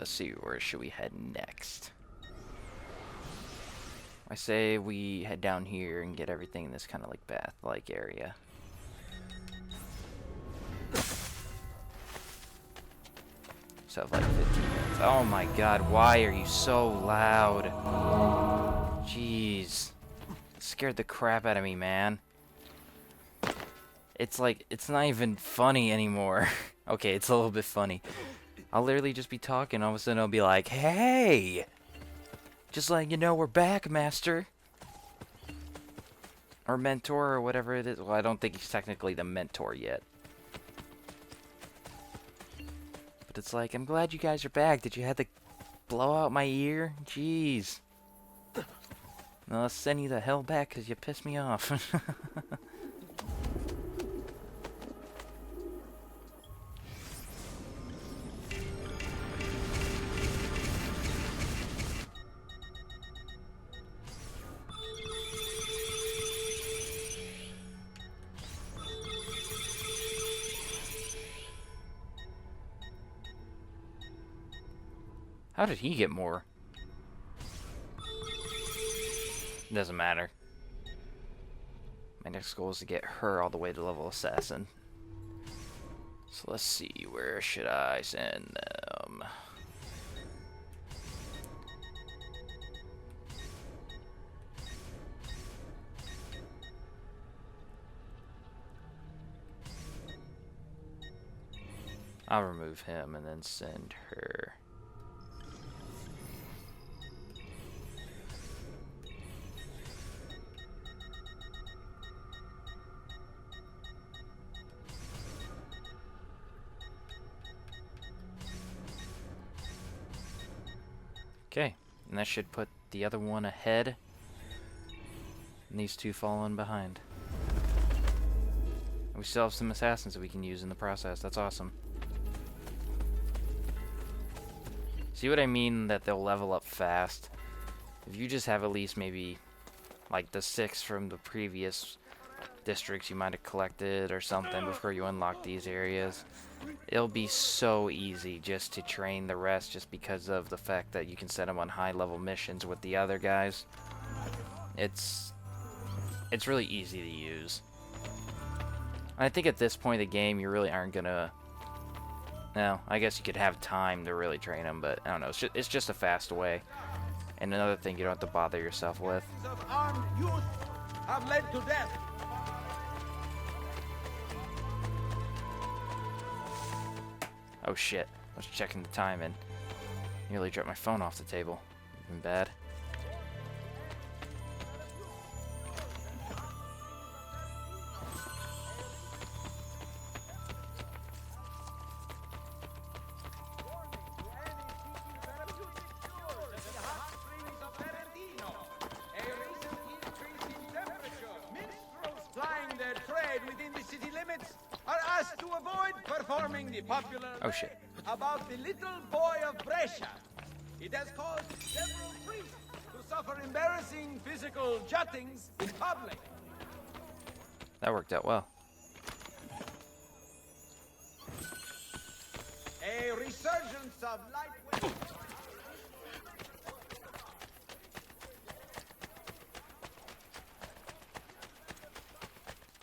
Let's see, where should we head next? I say we head down here and get everything in this kind of like bath-like area. So have like 15 minutes. Oh my god, why are you so loud? Jeez. Scared the crap out of me, man. It's like, it's not even funny anymore. Okay, it's a little bit funny. I'll literally just be talking, all of a sudden I'll be like, hey! Just letting you know we're back, master. Or mentor, or whatever it is. Well, I don't think he's technically the mentor yet. But it's like, I'm glad you guys are back. Did you have to blow out my ear? Jeez. No, I'll send you the hell back because you pissed me off. How did he get more? Doesn't matter. My next goal is to get her all the way to level assassin. So let's see, where should I send them? I'll remove him and then send her. Okay, and that should put the other one ahead, and these two falling behind. And we still have some assassins that we can use in the process. That's awesome. See what I mean that they'll level up fast? If you just have at least maybe like the 6 from the previous districts you might have collected or something before you unlock these areas, it'll be so easy just to train the rest, just because of the fact that you can set them on high level missions with the other guys. It's really easy to use. I think at this point of the game you really aren't gonna, well, I guess you could have time to really train them, but I don't know, it's just a fast way. And another thing you don't have to bother yourself with. Of armed youth have led to death. Oh shit, I was checking the time and nearly dropped my phone off the table. Even bad. Plying their trade within the city limits are asked to avoid performing the popular Oh shit. about the little boy of Brescia. It has caused several priests to suffer embarrassing physical juttings in public. That worked out well. A resurgence of lightweight.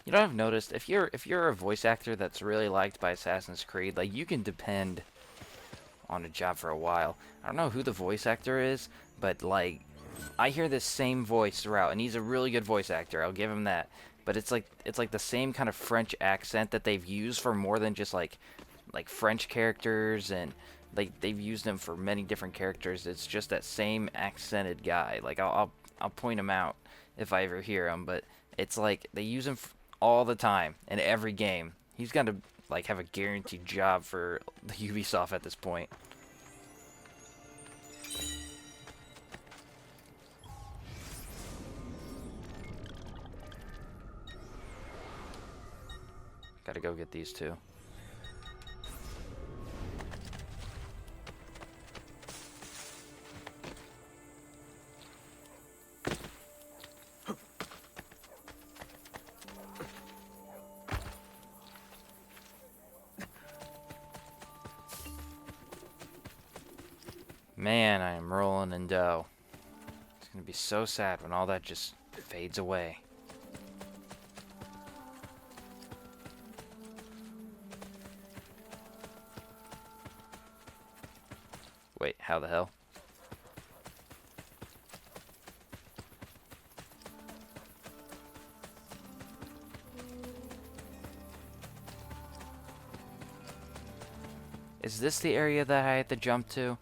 You know what I've noticed? If you're a voice actor that's really liked by Assassin's Creed, like, you can depend on a job for a while. I don't know who the voice actor is, but like, I hear this same voice throughout, and he's a really good voice actor. I'll give him that. But it's like the same kind of French accent that they've used for more than just like French characters, and like they've used them for many different characters. It's just that same accented guy. Like I'll point him out if I ever hear him, but it's like they use him all the time in every game. He's got to like have a guaranteed job for the Ubisoft at this point. Gotta go get these two. Man, I am rolling in dough. It's gonna be so sad when all that just fades away. Wait, how the hell? Is this the area that I had to jump to?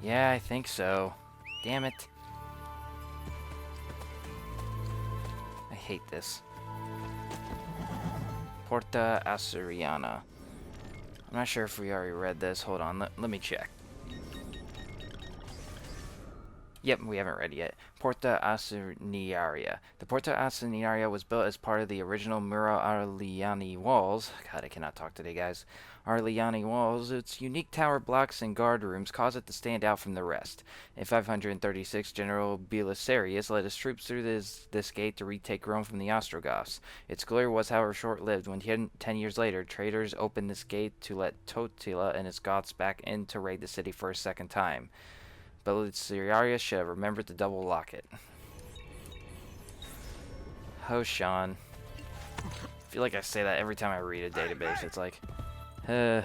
Yeah, I think so. Damn it. I hate this. Porta Asuriana. I'm not sure if we already read this. Hold on, let me check. Yep, we haven't read it yet. Porta Asuniaria. The Porta Asuniaria was built as part of the original Mura Arliani walls. God, I cannot talk today, guys. Arliani walls. Its unique tower blocks and guard rooms cause it to stand out from the rest. In 536, General Belisarius led his troops through this gate to retake Rome from the Ostrogoths. Its glory was, however, short-lived. When 10 years later, traders opened this gate to let Totila and his Goths back in to raid the city for a second time. Belisarius should have remembered to double lock it. Oh, Sean. I feel like I say that every time I read a database. It's like, I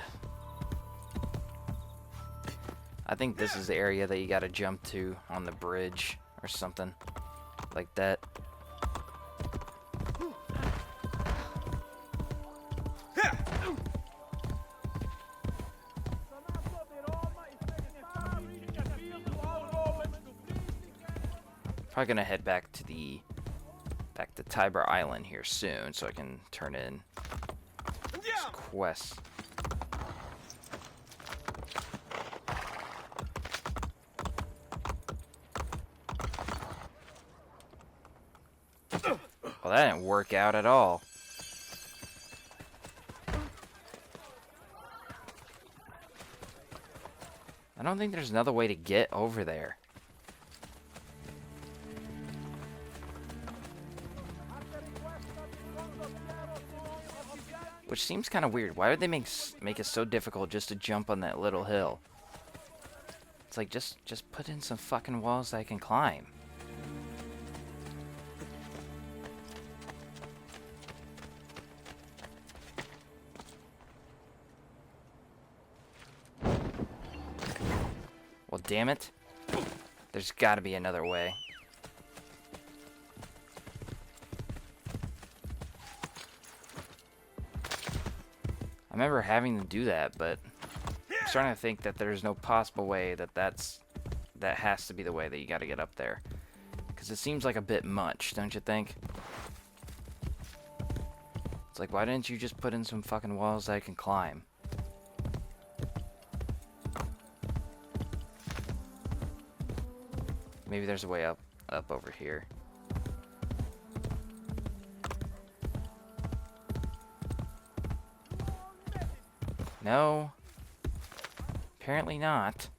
think this is the area that you gotta jump to on the bridge or something like that. Probably gonna head back to Tiber Island here soon, so I can turn in this quest. Well, that didn't work out at all. I don't think there's another way to get over there. Which seems kind of weird. Why would they make it so difficult just to jump on that little hill? It's like, just put in some fucking walls that I can climb. Well, damn it. There's got to be another way. I remember having to do that, but I'm starting to think that there's no possible way that has to be the way that you got to get up there. Because it seems like a bit much, don't you think? It's like, why didn't you just put in some fucking walls that I can climb? Maybe there's a way up over here. No. Apparently not.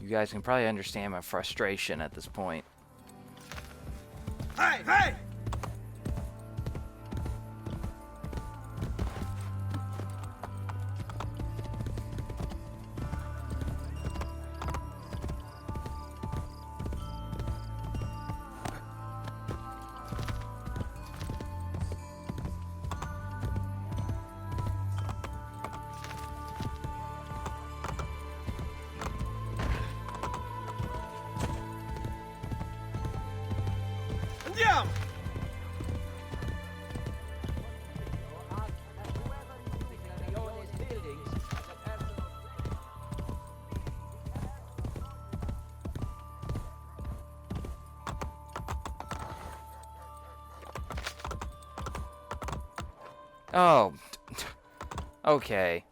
You guys can probably understand my frustration at this point. Hey, hey! Andiamo! Oh. Okay.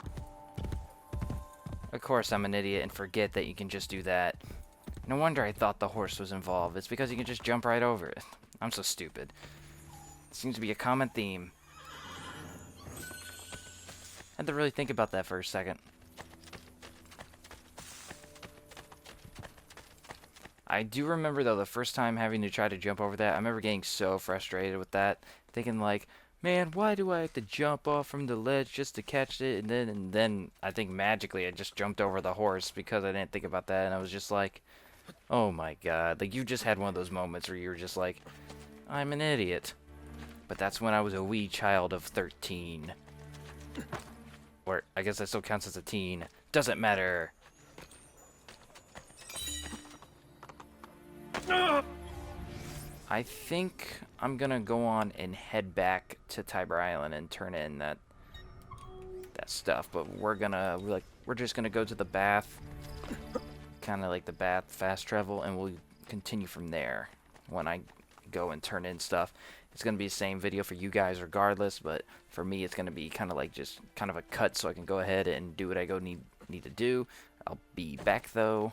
Of course I'm an idiot and forget that you can just do that. No wonder I thought the horse was involved. It's because you can just jump right over it. I'm so stupid. Seems to be a common theme. I had to really think about that for a second. I do remember, though, the first time having to try to jump over that, I remember getting so frustrated with that, thinking like, man, why do I have to jump off from the ledge just to catch it? And then I think magically I just jumped over the horse because I didn't think about that, and I was just like, oh my god. Like, you just had one of those moments where you were just like, I'm an idiot. But that's when I was a wee child of 13. Or, I guess that still counts as a teen. Doesn't matter. I think I'm gonna go on and head back to Tiber Island and turn in that stuff. But we're just gonna go to the bath, kind of like the bath fast travel, and we'll continue from there when I go and turn in stuff. It's gonna be the same video for you guys regardless, but for me it's gonna be kind of like just kind of a cut so I can go ahead and do what I need to do. I'll be back though,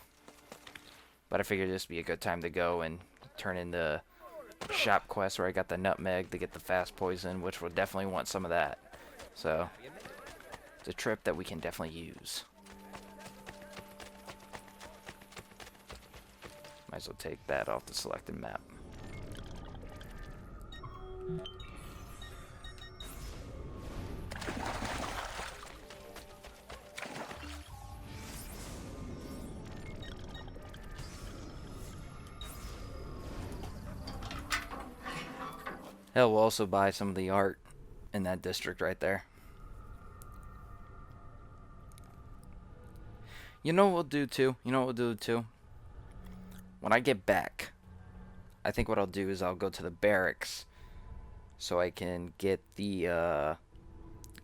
but I figured this would be a good time to go and turn in the shop quest where I got the nutmeg to get the fast poison, which we'll definitely want some of that. So it's a trip that we can definitely use. Might as well take that off the selected map. Hell, we'll also buy some of the art in that district right there. You know what we'll do too? When I get back, I think what I'll do is I'll go to the barracks so I can get the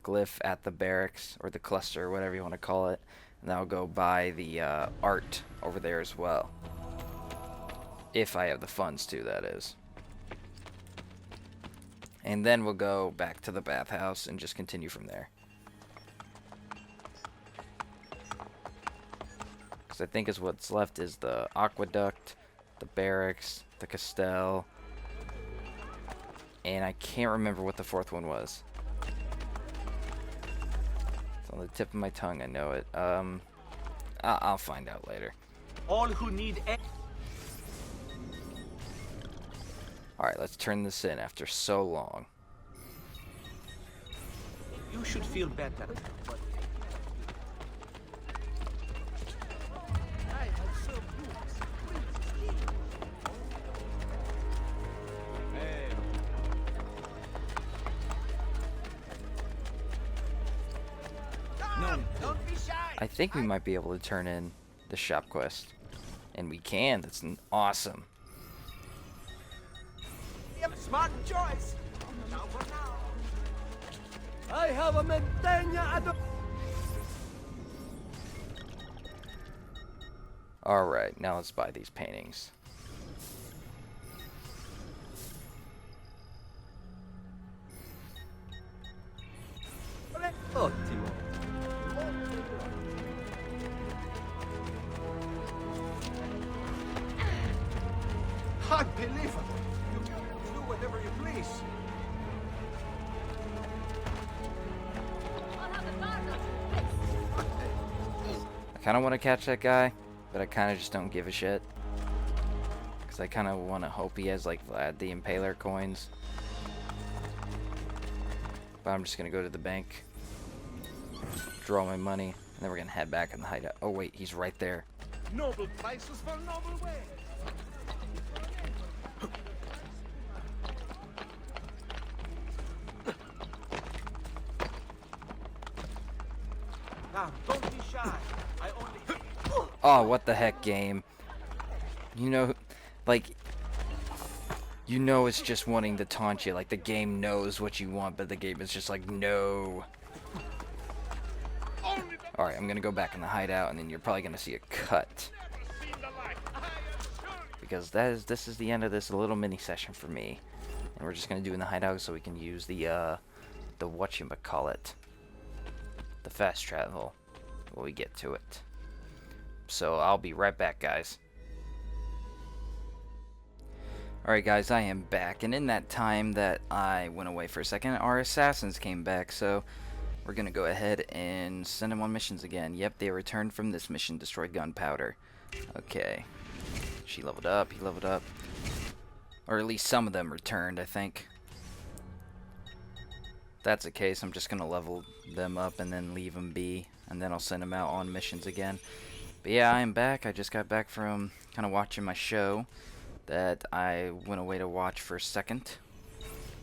glyph at the barracks, or the cluster, or whatever you want to call it. And I'll go buy the art over there as well. If I have the funds to, that is. And then we'll go back to the bathhouse and just continue from there. Because I think is what's left is the aqueduct, the barracks, the castell, and I can't remember what the fourth one was. It's on the tip of my tongue, I know it. I'll find out later. All who need Alright, let's turn this in after so long. you should feel better. No, don't be shy. I think we might be able to turn in the shop quest. And we can. That's awesome. Yep, smart choice. Now for now. I have a montaña. Alright, now let's buy these paintings. Ottimo. Unbelievable. You can do whatever you please. I kind of want to catch that guy, but I kind of just don't give a shit. Because I kind of want to hope he has, like, Vlad the Impaler coins. But I'm just going to go to the bank, draw my money, and then we're going to head back in the hideout. Oh, wait, he's right there. Noble prices for noble wares. Now, don't be shy. I only... Oh, what the heck, game. You know, like, you know it's just wanting to taunt you. Like, the game knows what you want, but the game is just like, no. Alright, I'm gonna go back in the hideout, and then you're probably gonna see a cut. Because this is the end of this little mini session for me. And we're just gonna do in the hideout so we can use the whatchamacallit, the fast travel when we get to it. So I'll be right back, guys. Alright guys, I am back, and in that time that I went away for a second, our assassins came back, so we're gonna go ahead and send them on missions again. Yep, they returned from this mission, destroy gunpowder. Okay. She leveled up, he leveled up. Or at least some of them returned, I think. If that's the case, I'm just gonna level them up and then leave them be. And then I'll send them out on missions again. But yeah, I am back. I just got back from kind of watching my show that I went away to watch for a second.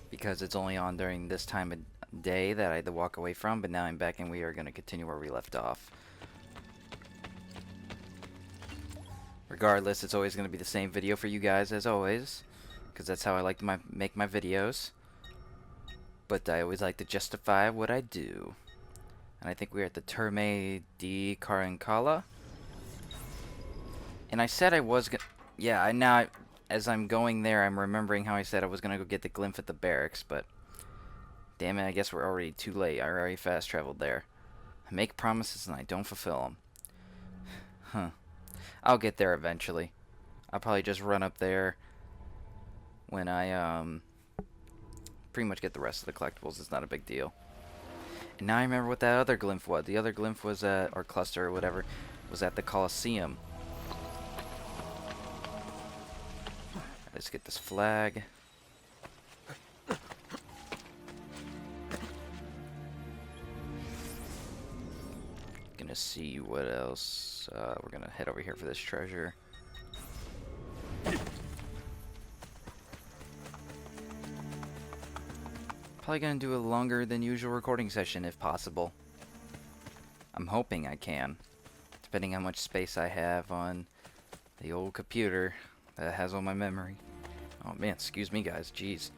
Because it's only on during this time of day that I had to walk away from. But now I'm back and we are going to continue where we left off. Regardless, it's always going to be the same video for you guys as always. Because that's how I like to make my videos. But I always like to justify what I do. And I think we're at the Terme di Carancala. And I said I was gonna... Yeah, now, as I'm going there, I'm remembering how I said I was gonna go get the glyph at the barracks, but... Damn it, I guess we're already too late. I already fast traveled there. I make promises and I don't fulfill them. Huh. I'll get there eventually. I'll probably just run up there when I, pretty much get the rest of the collectibles. It's not a big deal. And now I remember what that other glyph was. The other glyph was at, or cluster or whatever, was at the Colosseum. Let's get this flag. Gonna see what else. We're gonna head over here for this treasure. Probably gonna do a longer than usual recording session if possible. I'm hoping I can, depending how much space I have on the old computer that has all my memory. Oh man, excuse me guys, jeez.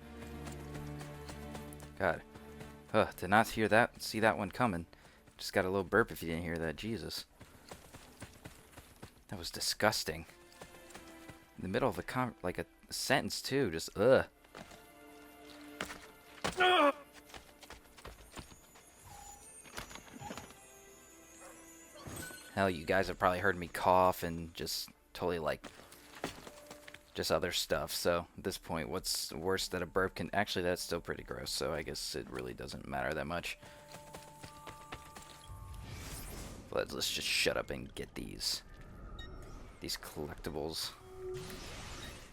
God. Did not hear that, see that one coming. Just got a little burp if you didn't hear that, Jesus. That was disgusting. In the middle of like a sentence too, just ugh. Hell, you guys have probably heard me cough and just totally like just other stuff. So at this point, what's worse that a burp can... Actually, that's still pretty gross, so I guess it really doesn't matter that much. But let's just shut up and get these collectibles.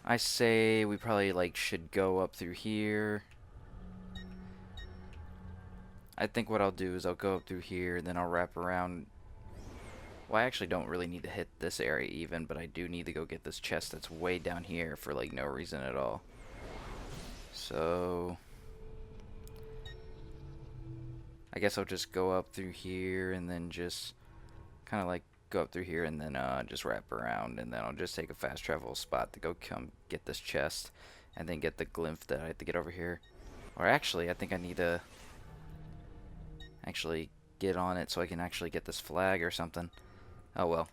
I say we probably like should go up through here. I think what I'll do is I'll go up through here, then I'll wrap around. Well, I actually don't really need to hit this area even, but I do need to go get this chest that's way down here for like no reason at all. So I guess I'll just go up through here and then just kind of like go up through here and then just wrap around, and then I'll just take a fast travel spot to go come get this chest and then get the glyph that I have to get over here. Or actually, I think I need to actually get on it so I can actually get this flag or something. Oh well,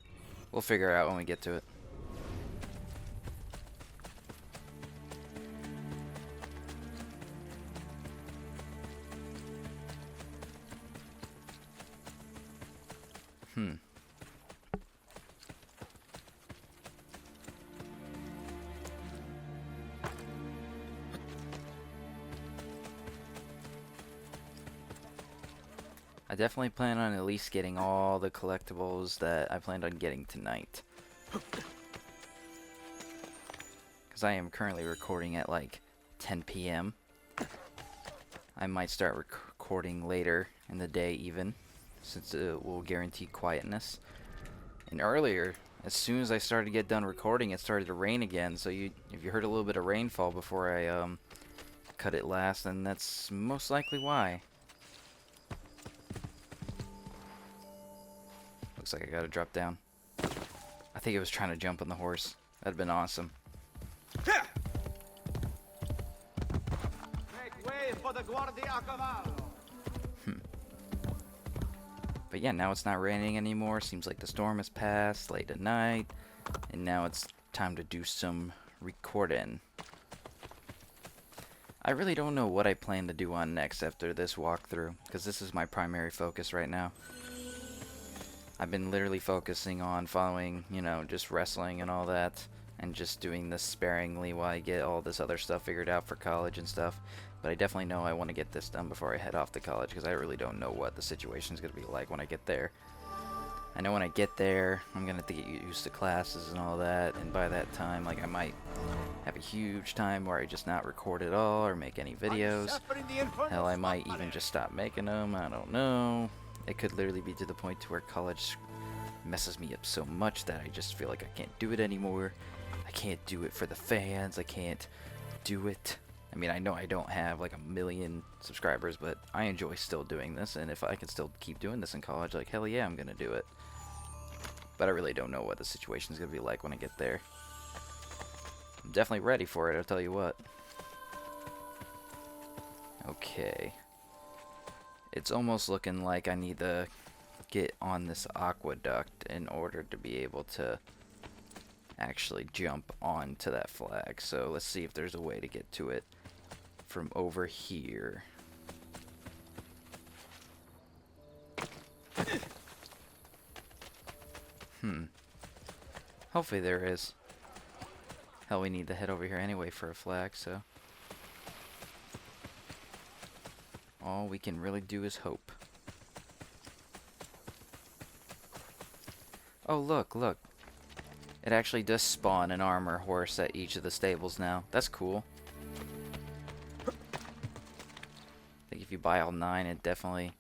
we'll figure it out when we get to it. I definitely plan on at least getting all the collectibles that I planned on getting tonight. Because I am currently recording at like 10 p.m. I might start recording later in the day even, since it will guarantee quietness. And earlier, as soon as I started to get done recording, it started to rain again. So if you heard a little bit of rainfall before I cut it last, then that's most likely why. Looks like I gotta drop down. I think it was trying to jump on the horse. That'd been awesome. Make way for the Guardia a Cavallo. But yeah, now it's not raining anymore. Seems like the storm has passed late at night. And now it's time to do some recording. I really don't know what I plan to do on next after this walkthrough, because this is my primary focus right now. I've been literally focusing on following, you know, just wrestling and all that, and just doing this sparingly while I get all this other stuff figured out for college and stuff. But I definitely know I want to get this done before I head off to college, because I really don't know what the situation's going to be like when I get there. I know when I get there, I'm going to have to get used to classes and all that, and by that time, like, I might have a huge time where I just not record at all or make any videos. Hell, I might even just stop making them, I don't know. It could literally be to the point to where college messes me up so much that I just feel like I can't do it anymore. I can't do it for the fans, I can't do it. I mean, I know I don't have like 1 million subscribers, but I enjoy still doing this, and if I can still keep doing this in college, like, hell yeah, I'm gonna do it. But I really don't know what the situation's gonna be like when I get there. I'm definitely ready for it, I'll tell you what. Okay. It's almost looking like I need to get on this aqueduct in order to be able to actually jump onto that flag. So let's see if there's a way to get to it from over here. Hopefully there is. Hell, we need to head over here anyway for a flag, so all we can really do is hope. Oh, look, look. It actually does spawn an armor horse at each of the stables now. That's cool. I think if you buy all 9, it definitely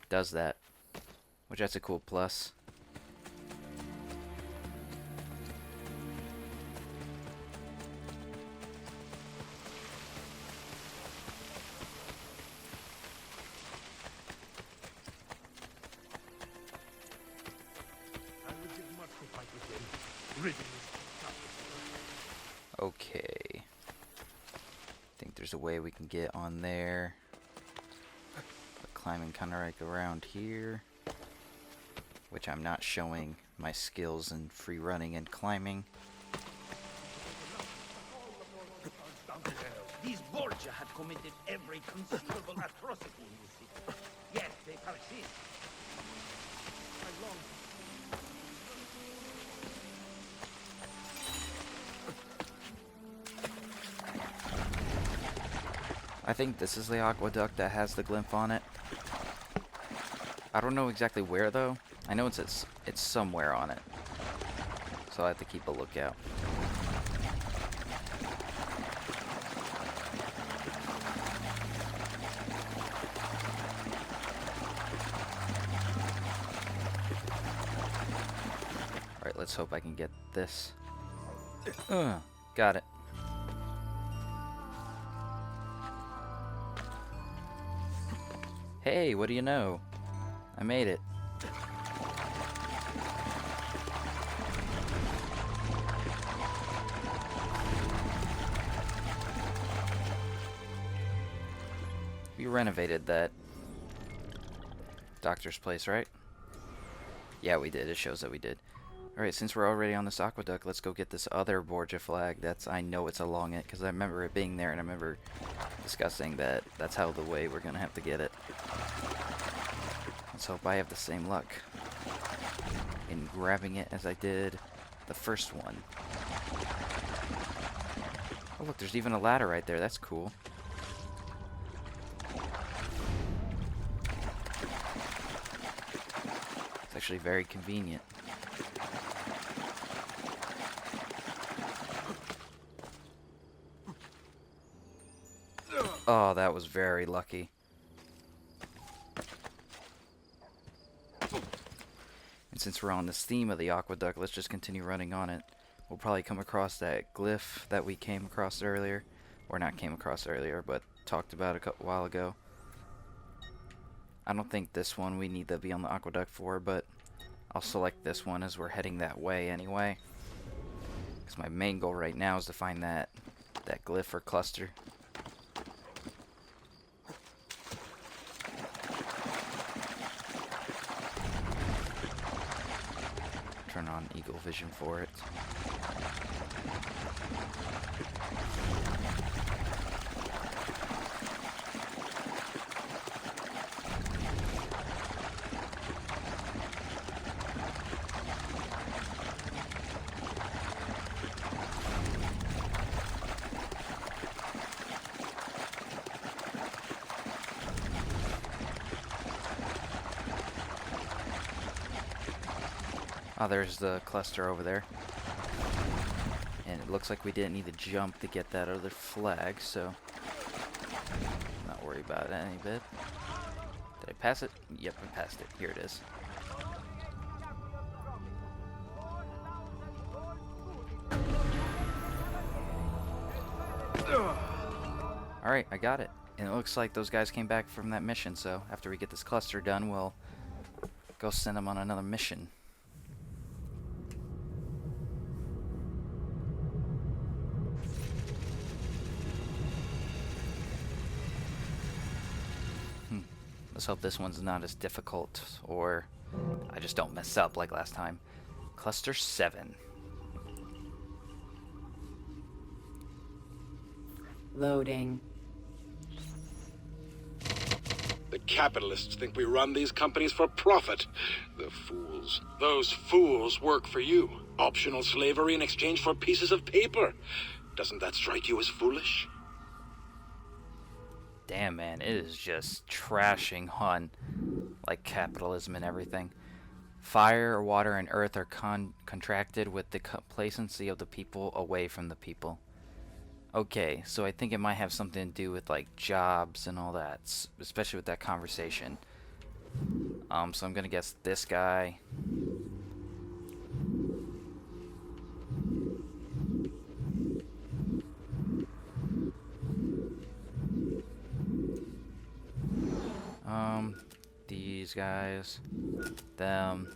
does that. Which, that's a cool plus. Okay. I think there's a way we can get on there. But climbing kind of like around here. Which I'm not showing my skills in free running and climbing. These Borgia have committed every conceivable atrocity in this city. Yet they persist. I think this is the aqueduct that has the glyph on it. I don't know exactly where though. I know it's somewhere on it. So I have to keep a lookout. Alright, let's hope I can get this. Got it. Hey, what do you know? I made it. We renovated that doctor's place, right? Yeah, we did. It shows that we did. Alright, since we're already on this aqueduct, let's go get this other Borgia flag. I know it's along it, because I remember it being there, and I remember discussing that that's how the way we're gonna have to get it. Let's hope I have the same luck in grabbing it as I did the first one. Oh look, there's even a ladder right there. That's cool. It's actually very convenient. Oh, that was very lucky. And since we're on this theme of the aqueduct, let's just continue running on it. We'll probably come across that glyph that we came across earlier. Or not came across earlier, but talked about a while ago. I don't think this one we need to be on the aqueduct for, but I'll select this one as we're heading that way anyway. Because my main goal right now is to find that glyph or cluster. Turn on Eagle Vision for it. Oh, there's the cluster over there. And it looks like we didn't need to jump to get that other flag, so not worry about it any bit. Did I pass it? Yep, I passed it. Here it is. Alright, I got it. And it looks like those guys came back from that mission, so after we get this cluster done, we'll go send them on another mission. Let's hope this one's not as difficult, or I just don't mess up like last time. Cluster 7. Loading. The capitalists think we run these companies for profit. The fools. Those fools work for you. Optional slavery in exchange for pieces of paper. Doesn't that strike you as foolish? Damn, man, it is just trashing Hun, like capitalism and everything. Fire, water, and earth are contracted with the complacency of the people away from the people. Okay, so I think it might have something to do with like jobs and all that, especially with that conversation. So I'm gonna guess this guy. These guys, them.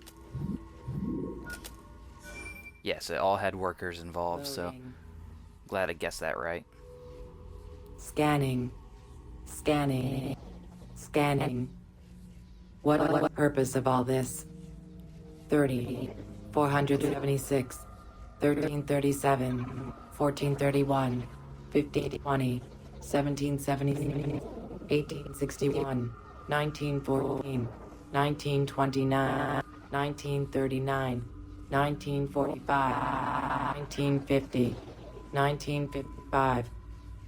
Yes, it all had workers involved, so glad I guessed that right. Scanning. Scanning. Scanning. What purpose of all this? 30, 476, 1337, 1431, 1520, 1770, 1861, 1914, 1929, 1939, 1945, 1950, 1955,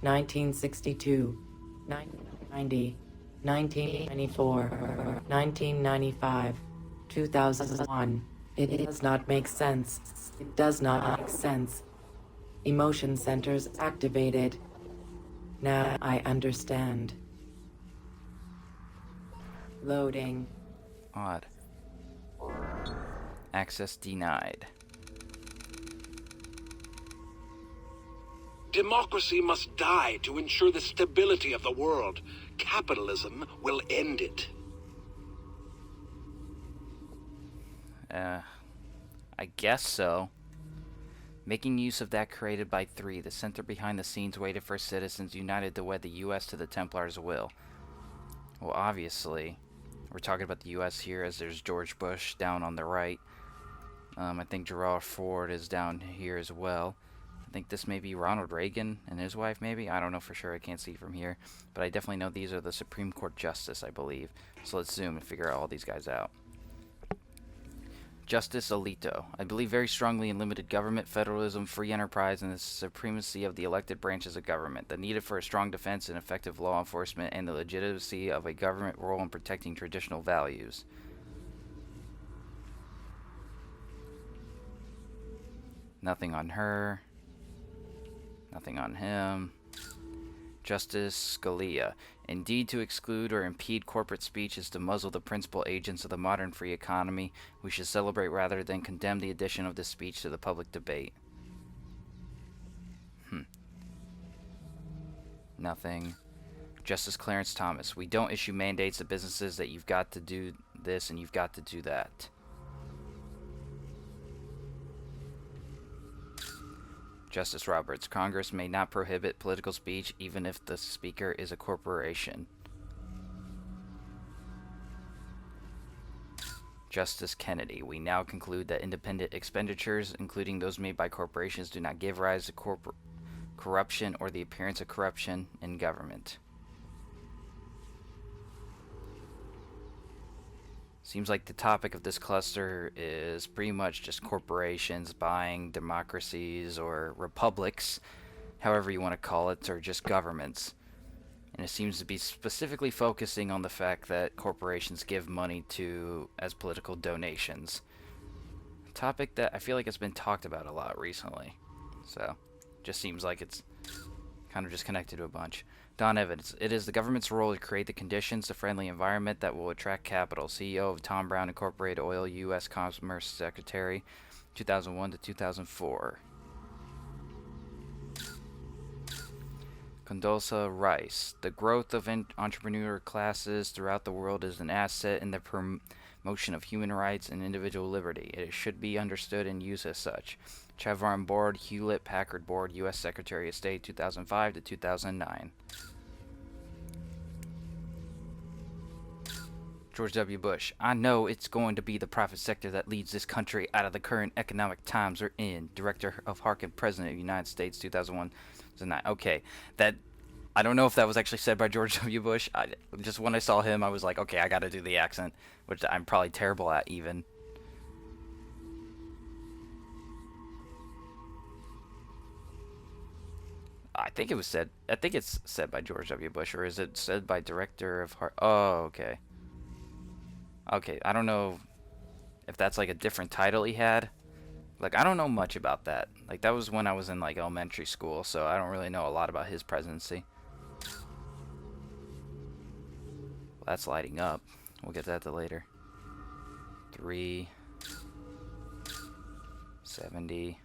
1962, 1990, 1994, 1995, 2001. It does not make sense. It does not make sense. Emotion centers activated. Now I understand. Loading. Odd. Access denied. Democracy must die to ensure the stability of the world. Capitalism will end it. I guess so. Making use of that created by 3, the center behind the scenes waited for citizens united to wed the U.S. to the Templars' will. Well, obviously, we're talking about the U.S. here, as there's George Bush down on the right. I think Gerald Ford is down here as well. I think this may be Ronald Reagan and his wife, maybe? I don't know for sure, I can't see from here. But I definitely know these are the Supreme Court Justice, I believe. So let's zoom and figure all these guys out. Justice Alito. I believe very strongly in limited government, federalism, free enterprise, and the supremacy of the elected branches of government. The need for a strong defense and effective law enforcement, and the legitimacy of a government role in protecting traditional values. Nothing on her. Nothing on him. Justice Scalia. Indeed, to exclude or impede corporate speech is to muzzle the principal agents of the modern free economy. We should celebrate rather than condemn the addition of this speech to the public debate. Nothing. Justice Clarence Thomas. We don't issue mandates to businesses that you've got to do this and you've got to do that. Justice Roberts. Congress may not prohibit political speech even if the speaker is a corporation. Justice Kennedy. We now conclude that independent expenditures, including those made by corporations, do not give rise to corruption or the appearance of corruption in government. Seems like the topic of this cluster is pretty much just corporations buying democracies or republics, however you want to call it, or just governments. And it seems to be specifically focusing on the fact that corporations give money to as political donations topic that I feel like it's been talked about a lot recently. So, just seems like it's kind of just connected to a bunch. Don Evans, it is the government's role to create the conditions, the friendly environment that will attract capital. CEO of Tom Brown Incorporated Oil, U.S. Commerce Secretary, 2001 to 2004. Condoleezza Rice, the growth of entrepreneur classes throughout the world is an asset in the promotion of human rights and individual liberty. It should be understood and used as such. Chevron Board, Hewlett Packard Board, U.S. Secretary of State, 2005 to 2009. George W. Bush, I know it's going to be the private sector that leads this country out of the current economic times we're in. Director of Harkin, President of the United States, 2001 to 2009. Okay, that, I don't know if that was actually said by George W. Bush. Just when I saw him, I was like, okay, I gotta do the accent, which I'm probably terrible at even. I think it's said by George W. Bush, or is it said by Director of Oh, okay. Okay, I don't know if that's like a different title he had. Like, I don't know much about that. Like, that was when I was in like elementary school, so I don't really know a lot about his presidency. Well, that's lighting up. We'll get that to later. 370.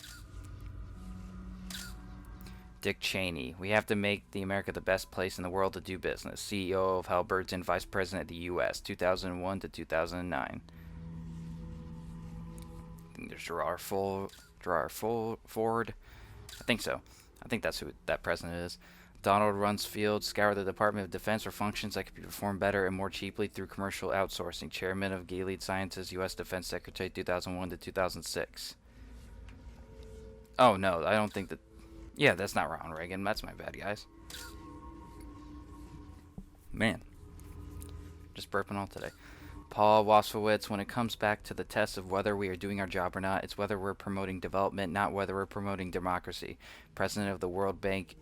Dick Cheney. We have to make the America the best place in the world to do business. CEO of Halliburton, Vice President of the U.S., 2001 to 2009. I think there's Gerard Ford. I think so. I think that's who that president is. Donald Rumsfeld, scour the Department of Defense for functions that could be performed better and more cheaply through commercial outsourcing. Chairman of Gilead Sciences, U.S. Defense Secretary, 2001 to 2006. Oh, no, I don't think that... Yeah, that's not Ronald Reagan. That's my bad, guys. Man. Just burping all today. Paul Wasowitz, when it comes back to the test of whether we are doing our job or not, it's whether we're promoting development, not whether we're promoting democracy. President of the World Bank,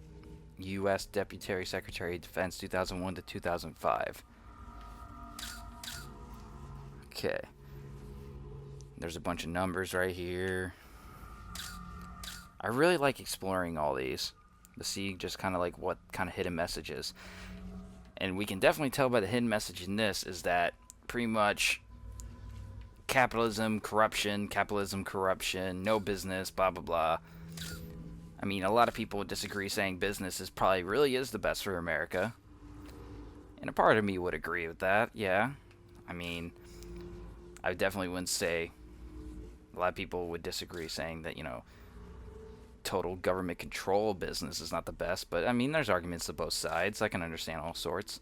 U.S. Deputy Secretary of Defense, 2001 to 2005. Okay. There's a bunch of numbers right here. I really like exploring all these to see just kind of like what kind of hidden messages. And we can definitely tell by the hidden message in this is that pretty much capitalism, corruption, no business, blah, blah, blah. I mean, a lot of people would disagree, saying business really is the best for America. And a part of me would agree with that, yeah. I mean, I definitely wouldn't say... A lot of people would disagree, saying that, you know, total government control business is not the best, but I mean, there's arguments to both sides. I can understand all sorts.